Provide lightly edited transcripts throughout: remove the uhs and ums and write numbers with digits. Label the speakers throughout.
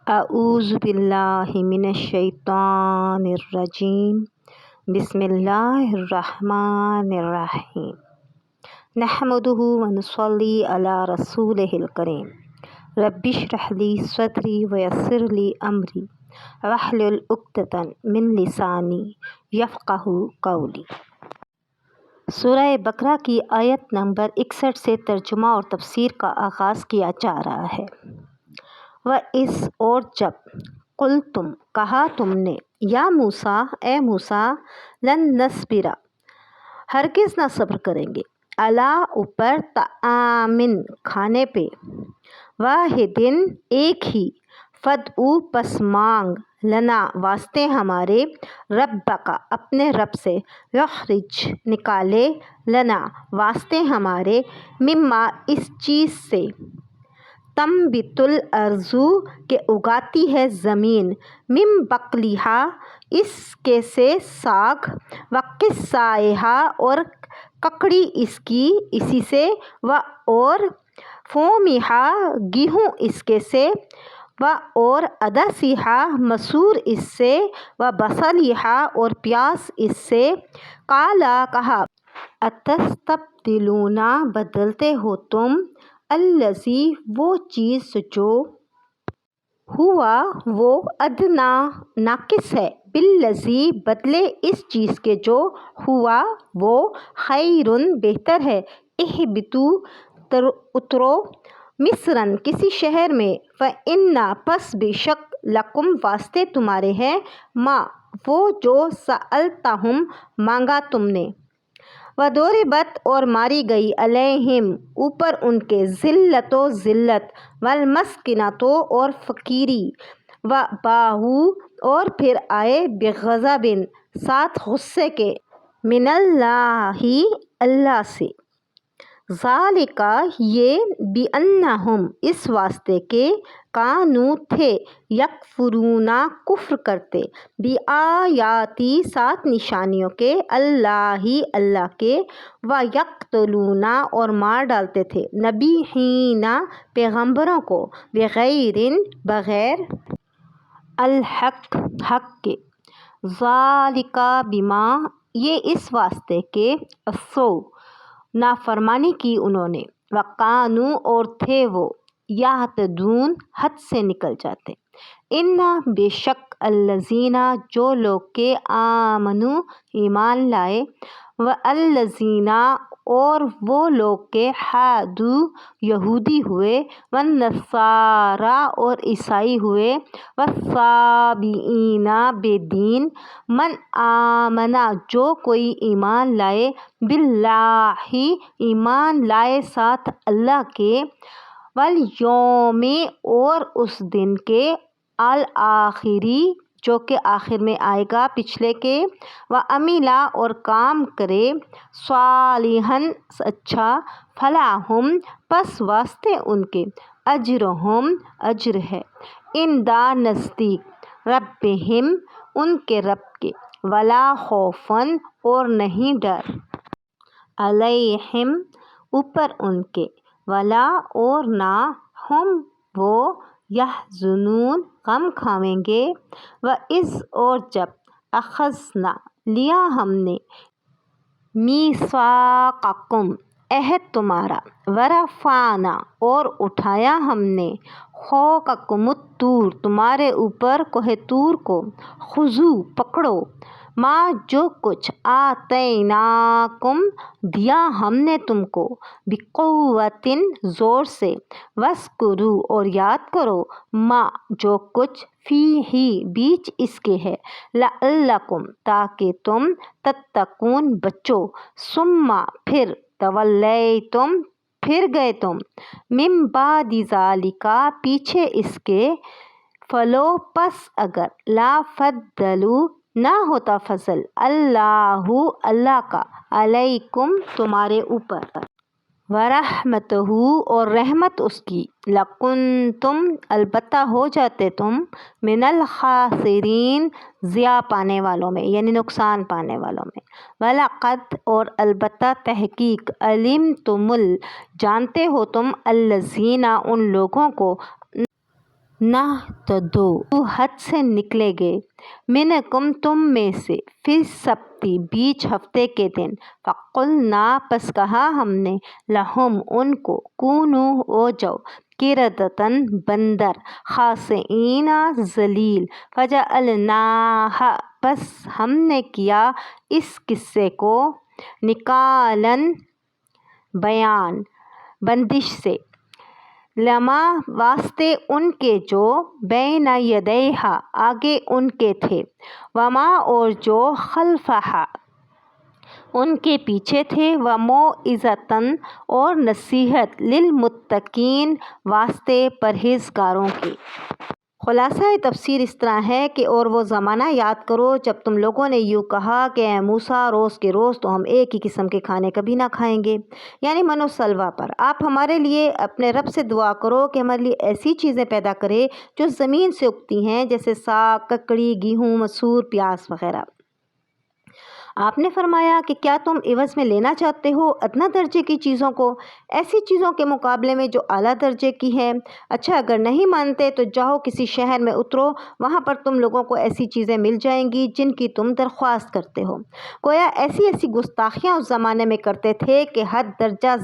Speaker 1: اعوذ باللہ من الشیطان الرجیم بسم اللہ الرحمن الرحیم نحمدہ ونصلی علی رسولہ الکریم رب اشرح لی صدری ویسر لی امری واحلل عقدۃ من لسانی یفقہوا قولی۔ سورہ بقرہ کی آیت نمبر 61 سے ترجمہ اور تفسیر کا آغاز کیا جا رہا ہے۔ وَإِذْ اور جب قُلْتُمْ کہا تم نے یا موسیٰ اے موسیٰ لن نصبر ہرگز نہ صبر کریں گے علی اوپر طعام کھانے پہ واحدن ایک ہی فدعو پس مانگ لنا واسطے ہمارے ربک اپنے رب سے یخرج نکالے لنا واسطے ہمارے مما اس چیز سے تنبت الارض کہ اگاتی ہے زمین من بقلہا اس کے سے ساگ وقثائہا اور ککڑی اس کی اسی سے اور فومہا گیہوں اس کے سے اور عدسہا مسور اس سے بصلہا اور پیاز اس سے قالا کہا اتستبدلون بدلتے ہو تم الذی وہ چیز جو ہوا وہ ادنا ناقص ہے بالذی بدلے اس چیز کے جو ہوا وہ خیر بہتر ہے اہبطوا اترو مصرن کسی شہر میں فإن پس بے شک لکم واسطے تمہارے ہے ما وہ جو سألتہم مانگا تم نے وضربت اور ماری گئی علیہم اوپر ان کے ذلت و ذلت والمسکنۃ اور فقیری وباءوا اور پھر آئے بغضب ساتھ غصے کے من اللہ اللہ سے ذالک یہ بأنہم اس واسطے کے کانوا تھے یکفرون کفر کرتے بآیاتی ساتھ نشانیوں کے اللہ کے ویقتلون اور مار ڈالتے تھے نبیین پیغمبروں کو بغیر الحق حق کے ذالک بما یہ اس واسطے کہ عصوا نافرمانی کی انہوں نے وکانوا اور تھے وہ یعتدون حد سے نکل جاتے ان بے شک الذین جو لوگ کے آمنوا ایمان لائے والذین اور وہ لوگ کے حادوا یہودی ہوئے والنصارا اور عیسائی ہوئے والصابئین بے دین من آمنا جو کوئی ایمان لائے باللہ ایمان لائے ساتھ اللہ کے والیوم اور اس دن کے الآخری جو کہ آخر میں آئے گا پچھلے کے وعملا اور کام کرے صالحاً اچھا فلہم پس واسطے ان کے اجرہم اجر ہے عند نزدیک ربہم ان کے رب کے ولا خوف اور نہیں ڈر علیہم اوپر ان کے ولا اور نہ ہم وہ یحزنون غم کھاویں گے وَإِذْ اور جب اخذنا لیا ہم نے میثاقکم عہد تمہارا ورفعنا اور اٹھایا ہم نے فوقکم الطور تمہارے اوپر کوہ طور کو خذوا پکڑو ما جو کچھ آتیناکم دیا ہم نے تم کو بقوۃ زور سے واذکروا اور یاد کرو ما جو کچھ فیہ بیچ اس کے ہے لعلکم تاکہ تم تتقون بچو ثم پھر تولیتم پھر گئے تم من بعد ذالک پیچھے اس کے فلو پس اگر لا فضل نہ ہوتا فضل اللہ کا علیکم تمہارے اوپر ورحمتہ اور رحمت اس کی لکنتم البتہ ہو جاتے تم من الخاسرین ضیاع پانے والوں میں یعنی نقصان پانے والوں میں ولقد اور البتہ تحقیق علمتم جانتے ہو تم الذین ان لوگوں کو نہ تو دو حد سے نکلے گئے، منکم تم میں سے، فی سبتی بیچ ہفتے کے دن، فقلنا پس کہا ہم نے، لہم ان کو، کونو ہو جاؤ، قردۃً بندر، خاسئین ذلیل، فجعلناہا پس ہم نے کیا اس قصے کو، نکالاً بیان، بندش سے، لما واسطے ان کے جو، بین یدیہا آگے ان کے تھے، وما اور جو، خلفہا ان کے پیچھے تھے، وموعظۃً اور نصیحت، للمتقین واسطے پرہیزگاروں کی۔ خلاصہ تفسیر اس طرح ہے کہ اور وہ زمانہ یاد کرو جب تم لوگوں نے یوں کہا کہ اے موسیٰ روز کے روز تو ہم ایک ہی قسم کے کھانے کبھی نہ کھائیں گے، یعنی من و سلوہ پر۔ آپ ہمارے لیے اپنے رب سے دعا کرو کہ ہمارے لیے ایسی چیزیں پیدا کرے جو زمین سے اگتی ہیں، جیسے ساگ، ککڑی، گیہوں، مسور، پیاز وغیرہ۔ آپ نے فرمایا کہ کیا تم عوض میں لینا چاہتے ہو ادنیٰ درجے کی چیزوں کو، ایسی چیزوں کے مقابلے میں جو اعلیٰ درجے کی ہے؟ اچھا اگر نہیں مانتے تو جاؤ کسی شہر میں اترو، وہاں پر تم لوگوں کو ایسی چیزیں مل جائیں گی جن کی تم درخواست کرتے ہو۔ گویا ایسی گستاخیاں اس زمانے میں کرتے تھے کہ حد درجہ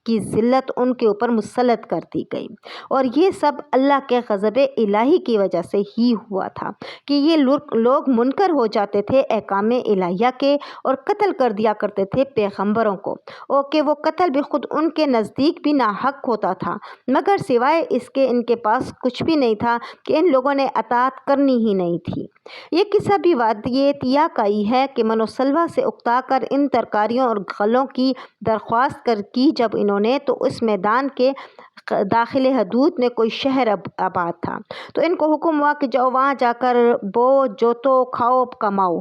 Speaker 1: کی ذلت ان کے اوپر مسلط کر دی گئی، اور یہ سب اللہ کے غضب الہی کی وجہ سے ہی ہوا تھا کہ یہ لوگ منکر ہو جاتے تھے احکام الہیہ کے اور قتل کر دیا کرتے تھے پیغمبروں کو، اور کہ وہ قتل بھی خود ان کے نزدیک بھی ناحق ہوتا تھا، مگر سوائے اس کے ان کے پاس کچھ بھی نہیں تھا کہ ان لوگوں نے اطاعت کرنی ہی نہیں تھی۔ یہ قصہ بھی وادی طیٰ کا ہی ہے کہ من و سلوہ سے اکتا کر ان ترکاریوں اور غلوں کی درخواست کی جب انہوں نے، تو اس میدان کے داخل حدود میں کوئی شہر آباد تھا، تو ان کو حکم ہوا کہ جاؤ وہاں جا کر بو جوتو، کھاؤ کماؤ۔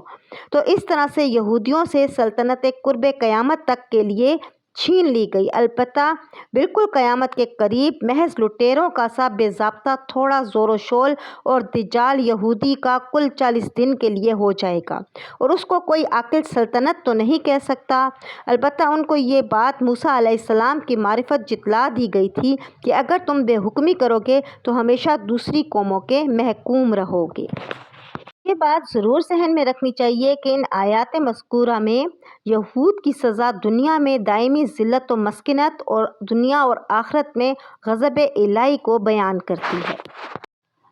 Speaker 1: تو اس طرح سے یہودیوں سے سلطنت قرب قیامت تک کے لیے چھین لی گئی، البتہ بالکل قیامت کے قریب محض لٹیروں کا سا بے ضابطہ تھوڑا زور و شور اور دجال یہودی کا کل 40 دن کے لیے ہو جائے گا، اور اس کو کوئی عاقل سلطنت تو نہیں کہہ سکتا۔ البتہ ان کو یہ بات موسیٰ علیہ السلام کی معرفت جتلا دی گئی تھی کہ اگر تم بے حکمی کرو گے تو ہمیشہ دوسری قوموں کے محکوم رہو گے۔ یہ بات ضرور ذہن میں رکھنی چاہیے کہ ان آیات مذکورہ میں یہود کی سزا دنیا میں دائمی ذلت و مسکنت اور دنیا اور آخرت میں غضب الہی کو بیان کرتی ہے۔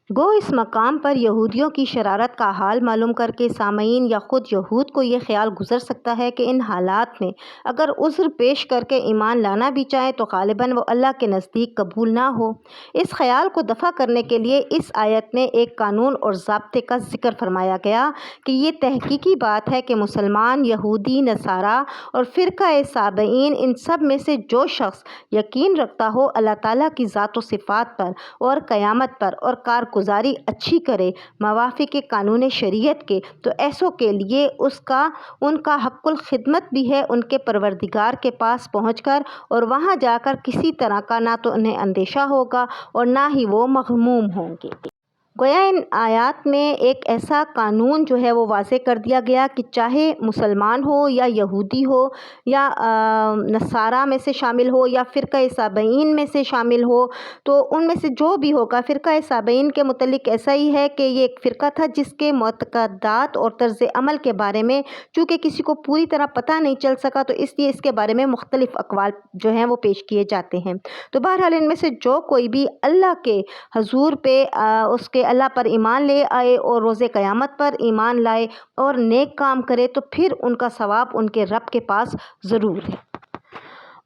Speaker 1: گو اس مقام پر یہودیوں کی شرارت کا حال معلوم کر کے سامعین یا خود یہود کو یہ خیال گزر سکتا ہے کہ ان حالات میں اگر عذر پیش کر کے ایمان لانا بھی چاہیں تو غالباً وہ اللہ کے نزدیک قبول نہ ہو۔ اس خیال کو دفع کرنے کے لیے اس آیت میں ایک قانون اور ضابطے کا ذکر فرمایا گیا کہ یہ تحقیقی بات ہے کہ مسلمان، یہودی، نصارہ اور فرقہ سابئین، ان سب میں سے جو شخص یقین رکھتا ہو اللہ تعالیٰ کی ذات و صفات پر اور قیامت پر اور کارگزاری اچھی کرے موافق قانون شریعت کے، تو ایسوں کے لیے ان کا حق الخدمت بھی ہے ان کے پروردگار کے پاس پہنچ کر، اور وہاں جا کر کسی طرح کا نہ تو انہیں اندیشہ ہوگا اور نہ ہی وہ مغموم ہوں گے۔ گویا ان آیات میں ایک ایسا قانون جو ہے وہ واضح کر دیا گیا کہ چاہے مسلمان ہو یا یہودی ہو یا نصارہ میں سے شامل ہو یا فرقہ سابئین میں سے شامل ہو، تو ان میں سے جو بھی ہوگا، فرقہ سابئین کے متعلق ایسا ہی ہے کہ یہ ایک فرقہ تھا جس کے معتقدات اور طرز عمل کے بارے میں چونکہ کسی کو پوری طرح پتہ نہیں چل سکا، تو اس لیے اس کے بارے میں مختلف اقوال جو ہیں وہ پیش کیے جاتے ہیں۔ تو بہرحال ان میں سے جو کوئی بھی اللہ کے حضور پہ اس کے اللہ پر ایمان لے آئے اور روز قیامت پر ایمان لائے اور نیک کام کرے، تو پھر ان کا ثواب ان کے رب کے پاس ضرور ہے۔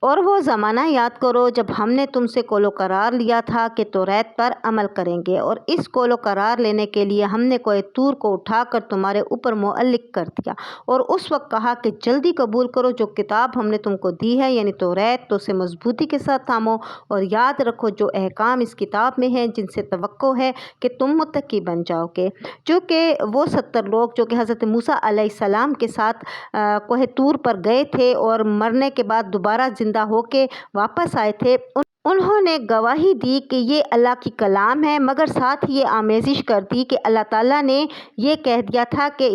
Speaker 1: اور وہ زمانہ یاد کرو جب ہم نے تم سے قول و قرار لیا تھا کہ توریت پر عمل کریں گے، اور اس قول و قرار لینے کے لیے ہم نے کوہ طور کو اٹھا کر تمہارے اوپر معلق کر دیا، اور اس وقت کہا کہ جلدی قبول کرو جو کتاب ہم نے تم کو دی ہے، یعنی توریت، تو اسے مضبوطی کے ساتھ تھامو اور یاد رکھو جو احکام اس کتاب میں ہیں جن سے توقع ہے کہ تم متقی بن جاؤ گے۔ چونکہ وہ 70 لوگ جو کہ حضرت موسیٰ علیہ السلام کے ساتھ کوہ طور پر گئے تھے اور مرنے کے بعد دوبارہ زندہ ہو کے واپس آئے تھے، انہوں نے گواہی دی کہ یہ اللہ کی کلام ہے، مگر ساتھ یہ آمیزش کر دی کہ اللہ تعالیٰ نے یہ کہہ دیا تھا کہ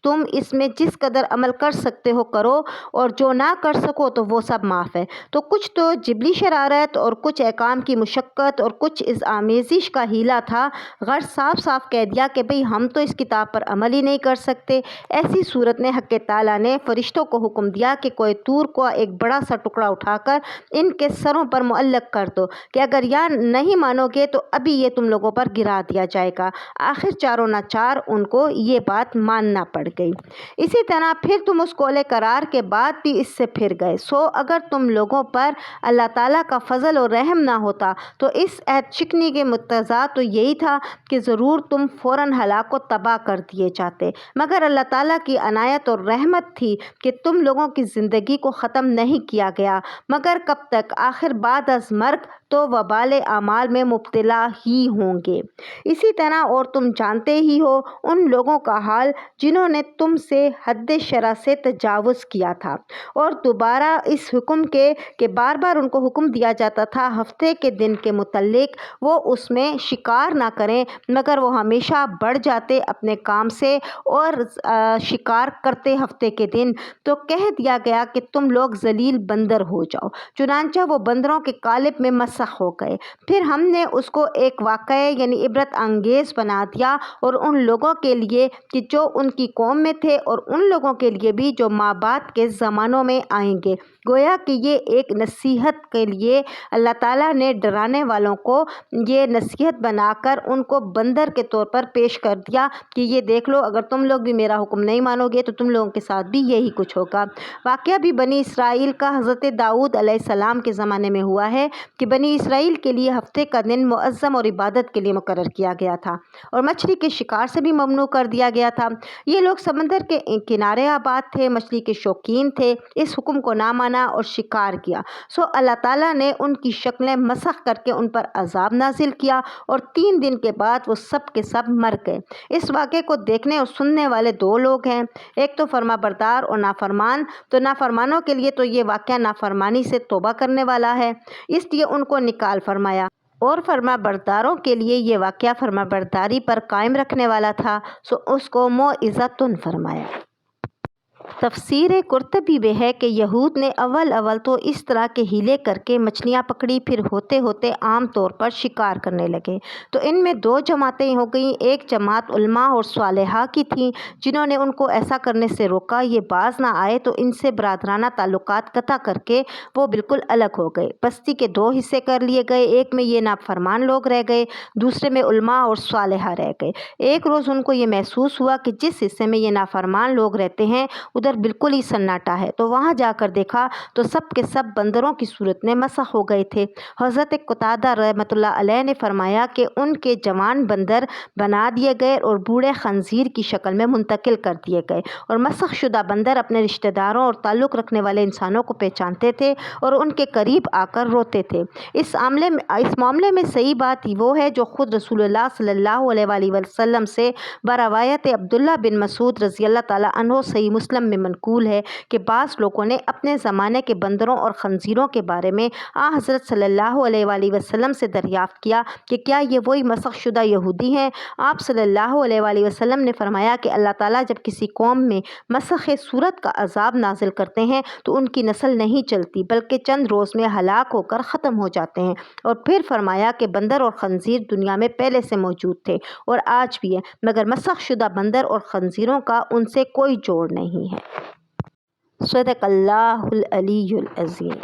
Speaker 1: تم اس میں جس قدر عمل کر سکتے ہو کرو، اور جو نہ کر سکو تو وہ سب معاف ہے۔ تو کچھ تو جبلی شرارت اور کچھ احکام کی مشقت اور کچھ از آمیزش کا ہیلا تھا۔ غرض صاف صاف کہہ دیا کہ بھئی ہم تو اس کتاب پر عمل ہی نہیں کر سکتے۔ ایسی صورت میں حق تعالیٰ نے فرشتوں کو حکم دیا کہ کوئی طور کا ایک بڑا سا ٹکڑا اٹھا کر ان کے سروں پر معلق کر دو کہ اگر یا نہیں مانو گے تو ابھی یہ تم لوگوں پر گرا دیا جائے گا۔ آخر چاروں ناچار ان کو یہ بات ماننا پڑ گئی۔ اسی طرح پھر تم اس قول قرار کے بعد بھی اس سے پھر گئے۔ سو اگر تم لوگوں پر اللہ تعالیٰ کا فضل اور رحم نہ ہوتا تو اس عہد شکنی کے مقتضا تو یہی تھا کہ ضرور تم فوراً ہلاک و تباہ کر دیے جاتے، مگر اللہ تعالیٰ کی عنایت اور رحمت تھی کہ تم لوگوں کی زندگی کو ختم نہیں کیا گیا، مگر کب تک؟ آخر بعد از مرگ تو وبال اعمال میں مبتلا ہی ہوں گے۔ اسی طرح اور تم جانتے ہی ہو ان لوگوں کا حال جنہوں نے تم سے حد شرع سے تجاوز کیا تھا، اور دوبارہ اس حکم کے کہ بار بار ان کو حکم دیا جاتا تھا ہفتے کے دن کے متعلق وہ اس میں شکار نہ کریں، مگر وہ ہمیشہ بڑھ جاتے اپنے کام سے اور شکار کرتے ہفتے کے دن۔ تو کہہ دیا گیا کہ تم لوگ ذلیل بندر ہو جاؤ، چنانچہ وہ بندروں کے قالب میں مسخ ہو گئے۔ پھر ہم نے اس کو ایک واقعہ یعنی عبرت انگیز بنا دیا، اور ان لوگوں کے لیے کہ جو ان کی قوم میں تھے اور ان لوگوں کے لیے بھی جو ما بعد کے زمانوں میں آئیں گے، گویا کہ یہ ایک نصیحت کے لیے اللہ تعالیٰ نے ڈرانے والوں کو یہ نصیحت بنا کر ان کو بندر کے طور پر پیش کر دیا کہ یہ دیکھ لو اگر تم لوگ بھی میرا حکم نہیں مانو گے تو تم لوگوں کے ساتھ بھی یہی کچھ ہوگا۔ واقعہ بھی بنی اسرائیل کا حضرت داؤد علیہ السلام کے زمانے میں ہوا ہے کہ بنی اسرائیل کے لیے ہفتے کا دن معظم اور عبادت کے لیے مقرر کیا گیا تھا، اور مچھلی کے شکار سے بھی ممنوع کر دیا گیا تھا۔ یہ لوگ سمندر کے کنارے آباد تھے، مچھلی کے شوقین تھے، اس حکم کو نہ مانا اور شکار کیا، سو اللہ تعالیٰ نے ان کی شکلیں مسخ کر کے ان پر عذاب نازل کیا، اور 3 دن کے بعد وہ سب کے سب مر گئے۔ اس واقعے کو دیکھنے اور سننے والے 2 لوگ ہیں، ایک تو فرما بردار اور نافرمان۔ تو نافرمانوں کے لیے تو یہ واقعہ نافرمانی سے توبہ کرنے والا ہے، اس لیے ان کو نکال فرمایا، اور فرما برداروں کے لیے یہ واقعہ فرما برداری پر قائم رکھنے والا تھا، سو اس کو موعظۃ فرمایا۔ تفسیر قرطبی میں ہے کہ یہود نے اول تو اس طرح کے ہیلے کر کے مچھلیاں پکڑی، پھر ہوتے ہوتے عام طور پر شکار کرنے لگے، تو ان میں 2 جماعتیں ہو گئیں۔ ایک جماعت علماء اور صالحہ کی تھیں جنہوں نے ان کو ایسا کرنے سے روکا، یہ باز نہ آئے تو ان سے برادرانہ تعلقات قطع کر کے وہ بالکل الگ ہو گئے۔ بستی کے 2 حصے کر لیے گئے، ایک میں یہ نافرمان لوگ رہ گئے، دوسرے میں علماء اور صالحہ رہ گئے۔ ایک روز ان کو یہ محسوس ہوا کہ جس حصے میں یہ نافرمان لوگ رہتے ہیں ادھر بالکل ہی سناٹا ہے، تو وہاں جا کر دیکھا تو سب کے سب بندروں کی صورت میں مسخ ہو گئے تھے۔ حضرت قتادہ رحمۃ اللہ علیہ نے فرمایا کہ ان کے جوان بندر بنا دیے گئے اور بوڑھے خنزیر کی شکل میں منتقل کر دیے گئے، اور مسخ شدہ بندر اپنے رشتہ داروں اور تعلق رکھنے والے انسانوں کو پہچانتے تھے اور ان کے قریب آ کر روتے تھے۔ اس معاملے میں صحیح بات وہ ہے جو خود رسول اللہ صلی اللہ علیہ وآلہ وسلم سے بروایت عبداللہ بن مسعود رضی اللہ تعالیٰ عنہ صحیح مسلم میں منقول ہے کہ بعض لوگوں نے اپنے زمانے کے بندروں اور خنزیروں کے بارے میں حضرت صلی اللہ علیہ وآلہ وسلم سے دریافت کیا کہ کیا یہ وہی مسخ شدہ یہودی ہیں؟ آپ صلی اللہ علیہ وآلہ وسلم نے فرمایا کہ اللہ تعالیٰ جب کسی قوم میں مسخ صورت کا عذاب نازل کرتے ہیں تو ان کی نسل نہیں چلتی بلکہ چند روز میں ہلاک ہو کر ختم ہو جاتے ہیں، اور پھر فرمایا کہ بندر اور خنزیر دنیا میں پہلے سے موجود تھے اور آج بھی ہیں، مگر مسخ شدہ بندر اور خنزیروں کا ان سے کوئی جوڑ نہیں ہے۔ صدق اللہ العلی العظیم۔